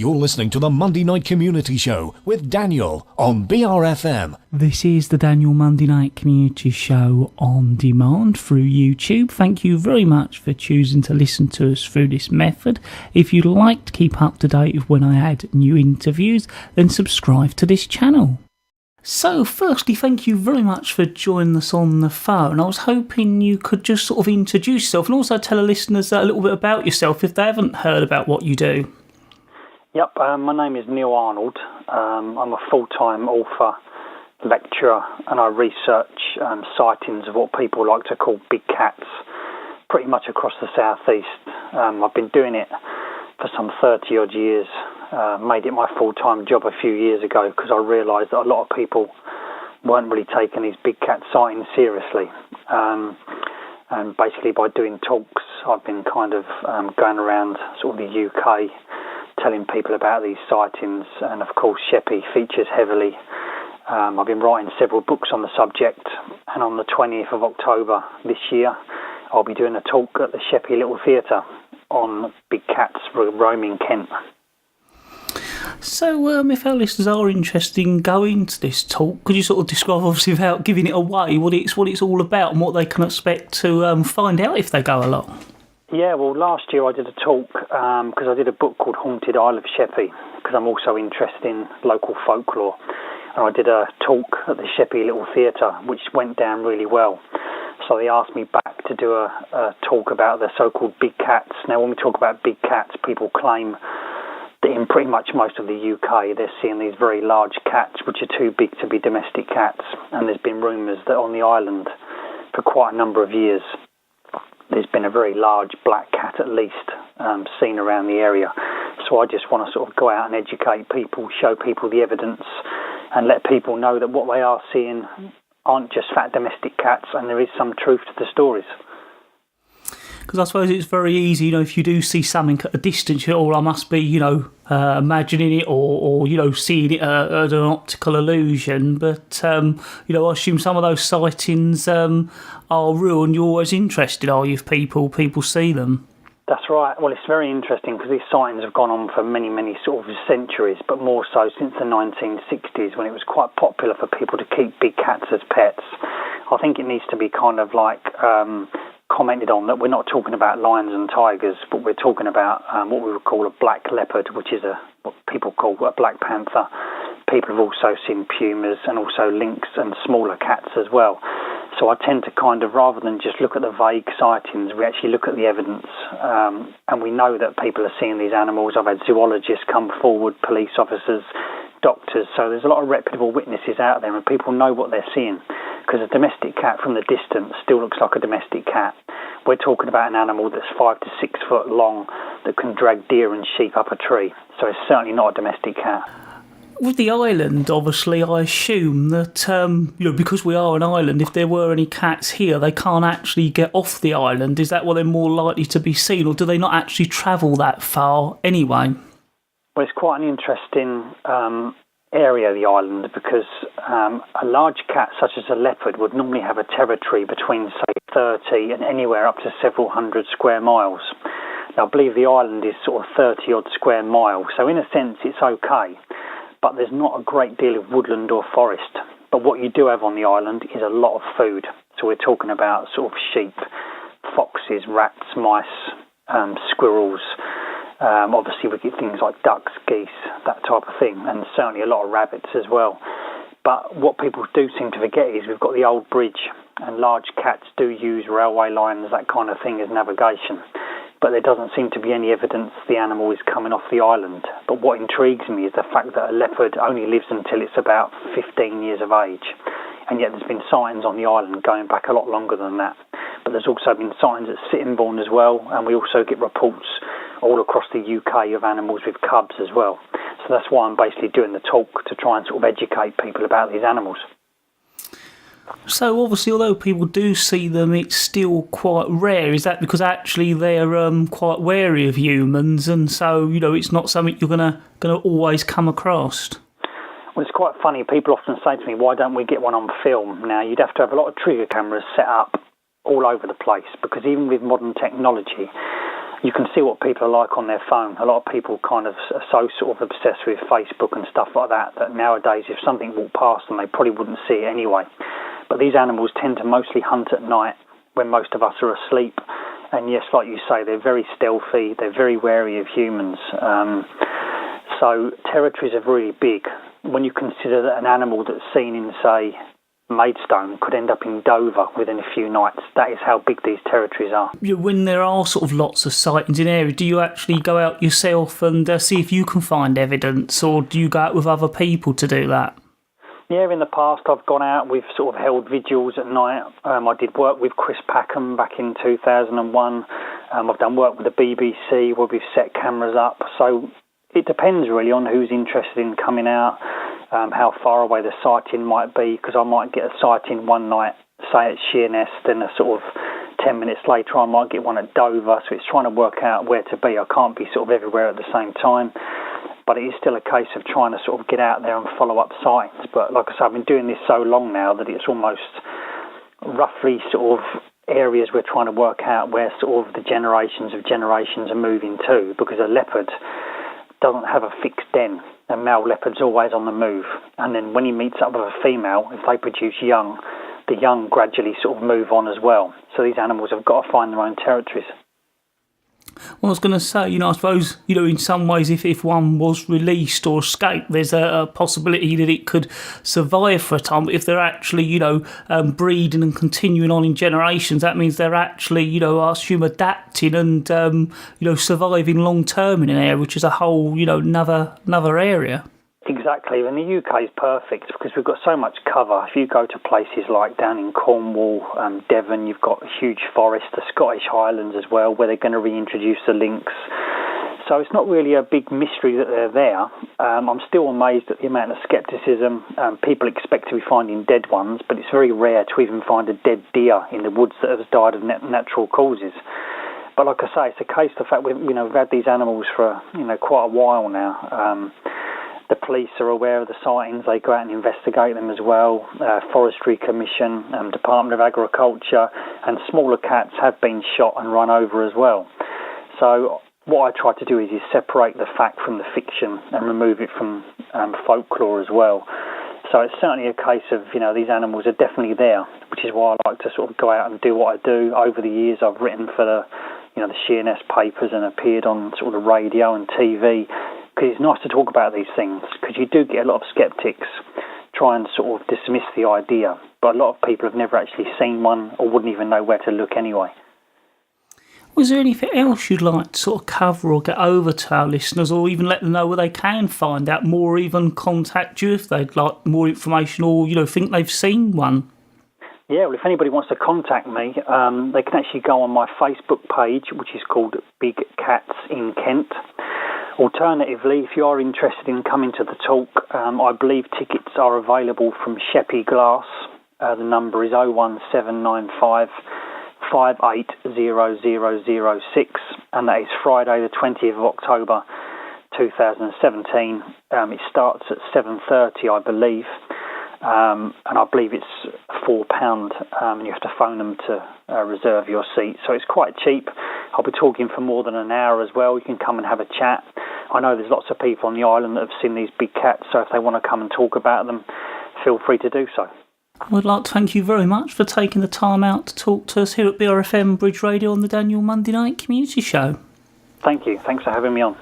You're listening to the Monday Night Community Show with Daniel on BRFM. This is the Daniel Monday Night Community Show on demand through YouTube. Thank you very much for choosing to listen to us through this method. If you'd like to keep up to date with when I add new interviews, then subscribe to this channel. So, firstly, thank you very much for joining us on the phone. I was hoping you could just sort of introduce yourself and also tell the listeners a little bit about yourself if they haven't heard about what you do. Yep, my name is Neil Arnold. I'm a full-time author, lecturer, and I research sightings of what people like to call big cats, pretty much across the southeast. I've been doing it for some 30-odd years. Made it my full-time job a few years ago because I realised that a lot of people weren't really taking these big cat sightings seriously. And basically by doing talks, I've been kind of going around sort of the UK, telling people about these sightings, and of course Sheppey features heavily. I've been writing several books on the subject, and on the 20th of October this year I'll be doing a talk at the Sheppey Little Theatre on big cats roaming Kent. So if our listeners are interested in going to this talk, could you sort of describe, obviously without giving it away, what it's all about and what they can expect to find out if they go along? Yeah, well, last year I did a talk because I did a book called Haunted Isle of Sheppey because I'm also interested in local folklore. And I did a talk at the Sheppey Little Theatre, which went down really well. So they asked me back to do a talk about the so-called big cats. Now, when we talk about big cats, people claim that in pretty much most of the UK, they're seeing these very large cats, which are too big to be domestic cats. And there's been rumours that on the island, for quite a number of years, there's been a very large black cat at least seen around the area. So I just want to sort of go out and educate people, show people the evidence, and let people know that what they are seeing aren't just fat domestic cats, and there is some truth to the stories. Because I suppose it's very easy, if you do see something at a distance, I must be, imagining it or seeing it as an optical illusion. But, I assume some of those sightings are real, and you're always interested, are you, if people see them? That's right. Well, it's very interesting because these sightings have gone on for many, many sort of centuries, but more so since the 1960s when it was quite popular for people to keep big cats as pets. I think it needs to be kind of like commented on that we're not talking about lions and tigers, but we're talking about what we would call a black leopard, which is what people call a black panther. People have also seen pumas and also lynx and smaller cats as well. So I tend to kind of, rather than just look at the vague sightings, we actually look at the evidence. And we know that people are seeing these animals. I've had zoologists come forward, police officers, doctors. So there's a lot of reputable witnesses out there, and people know what they're seeing. Because a domestic cat from the distance still looks like a domestic cat. We're talking about an animal that's 5 to 6 foot long that can drag deer and sheep up a tree. So it's certainly not a domestic cat. With the island, obviously, I assume that, because we are an island, if there were any cats here, they can't actually get off the island. Is that why they're more likely to be seen, or do they not actually travel that far anyway? Well, it's quite an interesting area, the island, because a large cat such as a leopard would normally have a territory between, say, 30 and anywhere up to several hundred square miles. Now, I believe the island is sort of 30-odd square miles, so in a sense it's okay. But there's not a great deal of woodland or forest. But what you do have on the island is a lot of food. So we're talking about sort of sheep, foxes, rats, mice, squirrels. Obviously we get things like ducks, geese, that type of thing, and certainly a lot of rabbits as well. But what people do seem to forget is we've got the old bridge, and large cats do use railway lines, that kind of thing, as navigation. But there doesn't seem to be any evidence the animal is coming off the island. But what intrigues me is the fact that a leopard only lives until it's about 15 years of age. And yet there's been sightings on the island going back a lot longer than that. But there's also been sightings at Sittingbourne as well, and we also get reports all across the UK of animals with cubs as well. So that's why I'm basically doing the talk, to try and sort of educate people about these animals. So obviously, although people do see them, it's still quite rare. Is that because actually they're quite wary of humans, and so it's not something you're gonna always come across? Well, it's quite funny. People often say to me, "Why don't we get one on film?" Now, you'd have to have a lot of trigger cameras set up all over the place, because even with modern technology, you can see what people are like on their phone. A lot of people kind of are so sort of obsessed with Facebook and stuff like that nowadays if something walked past them, they probably wouldn't see it anyway. But these animals tend to mostly hunt at night when most of us are asleep. And yes, like you say, they're very stealthy, they're very wary of humans. So territories are really big. When you consider that an animal that's seen in, say, Maidstone could end up in Dover within a few nights, that is how big these territories are. When there are sort of lots of sightings in area, do you actually go out yourself and see if you can find evidence, or do you go out with other people to do that? Yeah, in the past I've gone out, we've sort of held vigils at night. I did work with Chris Packham back in 2001. I've done work with the BBC where we've set cameras up. So it depends really on who's interested in coming out, how far away the sighting might be, because I might get a sighting one night, say at Sheerness, then a sort of 10 minutes later I might get one at Dover. So it's trying to work out where to be. I can't be sort of everywhere at the same time. But it is still a case of trying to sort of get out there and follow up sightings. But like I said, I've been doing this so long now that it's almost roughly sort of areas we're trying to work out where sort of the generations of generations are moving to, because a leopard doesn't have a fixed den. A male leopard's always on the move. And then when he meets up with a female, if they produce young, the young gradually sort of move on as well. So these animals have got to find their own territories. Well, I was going to say, I suppose, in some ways, if one was released or escaped, there's a possibility that it could survive for a time. But if they're actually, breeding and continuing on in generations, that means they're actually, I assume, adapting and, surviving long term in an area, which is a whole, another area. Exactly, and the UK is perfect because we've got so much cover. If you go to places like down in Cornwall, Devon, you've got huge forests, the Scottish Highlands as well, where they're going to reintroduce the lynx. So it's not really a big mystery that they're there. I'm still amazed at the amount of scepticism. People expect to be finding dead ones, but it's very rare to even find a dead deer in the woods that has died of natural causes. But like I say, it's a case of the fact we've had these animals for quite a while now. The police are aware of the sightings. They go out and investigate them as well. Forestry Commission, Department of Agriculture, and smaller cats have been shot and run over as well. So what I try to do is separate the fact from the fiction and remove it from folklore as well. So it's certainly a case of, these animals are definitely there, which is why I like to sort of go out and do what I do. Over the years, I've written for the Sheerness papers and appeared on sort of the radio and TV. Because it's nice to talk about these things, because you do get a lot of sceptics try and sort of dismiss the idea, but a lot of people have never actually seen one or wouldn't even know where to look anyway. Was there anything else you'd like to sort of cover or get over to our listeners, or even let them know where they can find out more, or even contact you if they'd like more information, or think they've seen one? Yeah, well, if anybody wants to contact me, they can actually go on my Facebook page, which is called Big Cats in Kent. Alternatively, if you are interested in coming to the talk, I believe tickets are available from Sheppey Glass. The number is 01795 580006, and that is Friday the 20th of October 2017. It starts at 7:30, I believe, and I believe it's £4, and you have to phone them to reserve your seat. So it's quite cheap. I'll be talking for more than an hour as well. You can come and have a chat. I know there's lots of people on the island that have seen these big cats, so if they want to come and talk about them, feel free to do so. I'd like to thank you very much for taking the time out to talk to us here at BRFM Bridge Radio on the Daniel Monday Night Community Show. Thank you. Thanks for having me on.